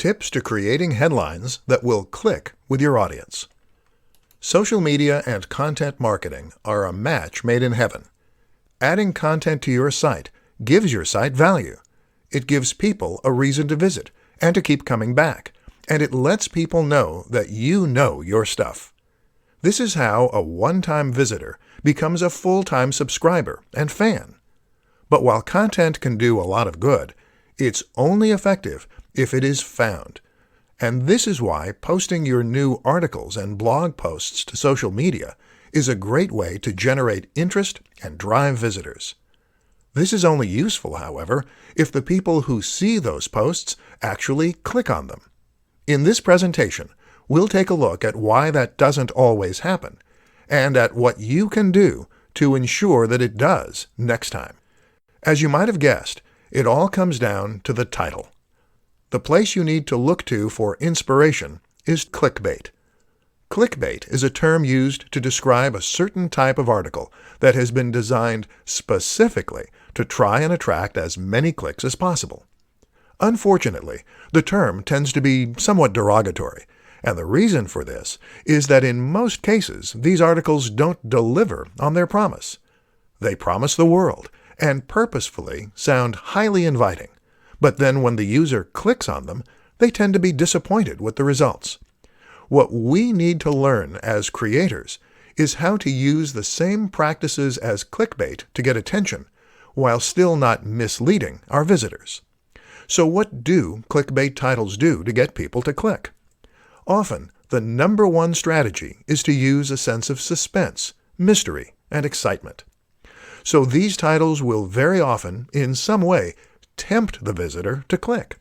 Tips to creating headlines that will click with your audience. Social media and content marketing are a match made in heaven. Adding content to your site gives your site value. It gives people a reason to visit and to keep coming back, and it lets people know that you know your stuff. This is how a one-time visitor becomes a full-time subscriber and fan. But while content can do a lot of good, it's only effective if it is found. And this is why posting your new articles and blog posts to social media is a great way to generate interest and drive visitors. This is only useful, however, if the people who see those posts actually click on them. In this presentation, we'll take a look at why that doesn't always happen, and at what you can do to ensure that it does next time. As you might have guessed, it all comes down to the title. The place you need to look to for inspiration is clickbait. Clickbait is a term used to describe a certain type of article that has been designed specifically to try and attract as many clicks as possible. Unfortunately, the term tends to be somewhat derogatory, and the reason for this is that in most cases these articles don't deliver on their promise. They promise the world and purposefully sound highly inviting, but then when the user clicks on them, they tend to be disappointed with the results. What we need to learn as creators is how to use the same practices as clickbait to get attention, while still not misleading our visitors. So what do clickbait titles do to get people to click? Often, the number one strategy is to use a sense of suspense, mystery, and excitement. So these titles will very often, in some way, tempt the visitor to click.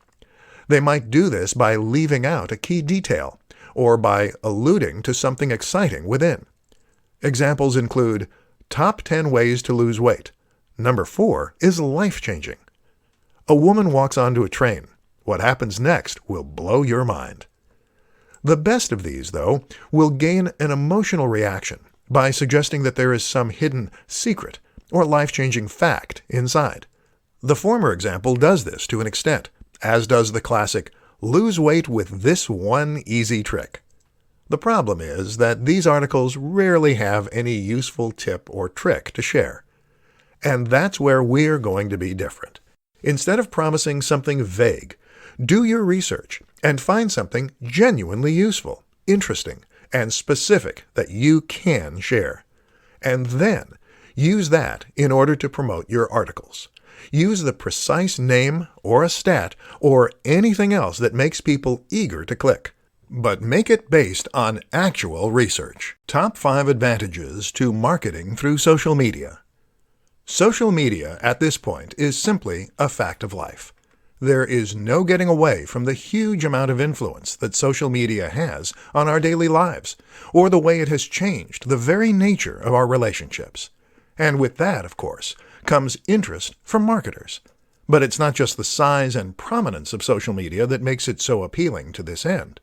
They might do this by leaving out a key detail, or by alluding to something exciting within. Examples include, Top 10 Ways to Lose Weight. Number 4 is life-changing. A woman walks onto a train. What happens next will blow your mind. The best of these, though, will gain an emotional reaction by suggesting that there is some hidden secret or life-changing fact inside. The former example does this to an extent, as does the classic, lose weight with this one easy trick. The problem is that these articles rarely have any useful tip or trick to share. And that's where we're going to be different. Instead of promising something vague, do your research and find something genuinely useful, interesting, and specific that you can share. And then use that in order to promote your articles. Use the precise name or a stat or anything else that makes people eager to click. But make it based on actual research. Top 5 advantages to marketing through social media. Social media at this point is simply a fact of life. There is no getting away from the huge amount of influence that social media has on our daily lives, or the way it has changed the very nature of our relationships. And with that, of course, comes interest from marketers. But it's not just the size and prominence of social media that makes it so appealing to this end.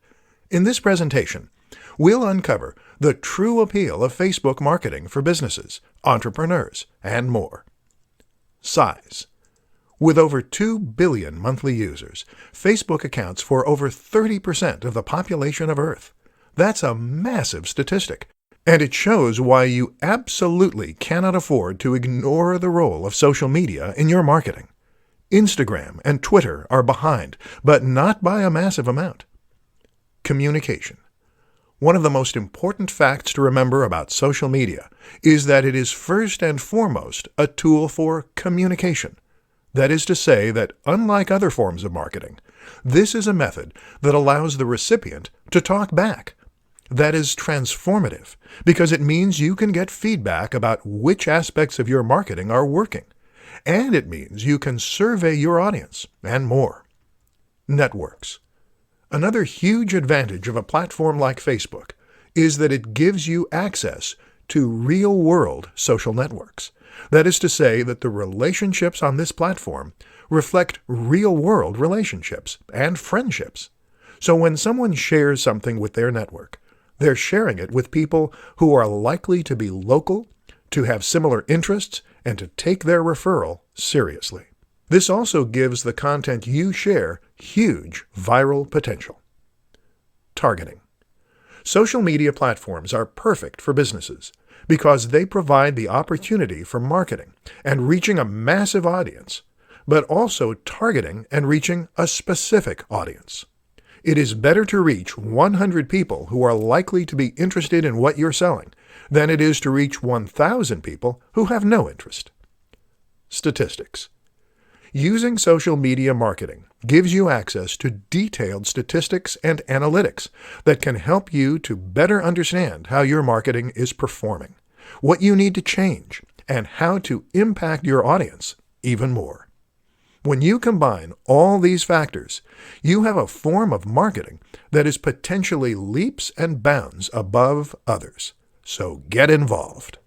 In this presentation, we'll uncover the true appeal of Facebook marketing for businesses, entrepreneurs, and more. Size. With over 2 billion monthly users, Facebook accounts for over 30% of the population of Earth. That's a massive statistic. And it shows why you absolutely cannot afford to ignore the role of social media in your marketing. Instagram and Twitter are behind, but not by a massive amount. Communication. One of the most important facts to remember about social media is that it is first and foremost a tool for communication. That is to say that, unlike other forms of marketing, this is a method that allows the recipient to talk back. That is transformative, because it means you can get feedback about which aspects of your marketing are working, and it means you can survey your audience, and more. Networks. Another huge advantage of a platform like Facebook is that it gives you access to real-world social networks. That is to say that the relationships on this platform reflect real-world relationships and friendships. So when someone shares something with their network, they're sharing it with people who are likely to be local, to have similar interests, and to take their referral seriously. This also gives the content you share huge viral potential. Targeting. Social media platforms are perfect for businesses because they provide the opportunity for marketing and reaching a massive audience, but also targeting and reaching a specific audience. It is better to reach 100 people who are likely to be interested in what you're selling than it is to reach 1,000 people who have no interest. Statistics. Using social media marketing gives you access to detailed statistics and analytics that can help you to better understand how your marketing is performing, what you need to change, and how to impact your audience even more. When you combine all these factors, you have a form of marketing that is potentially leaps and bounds above others. So get involved.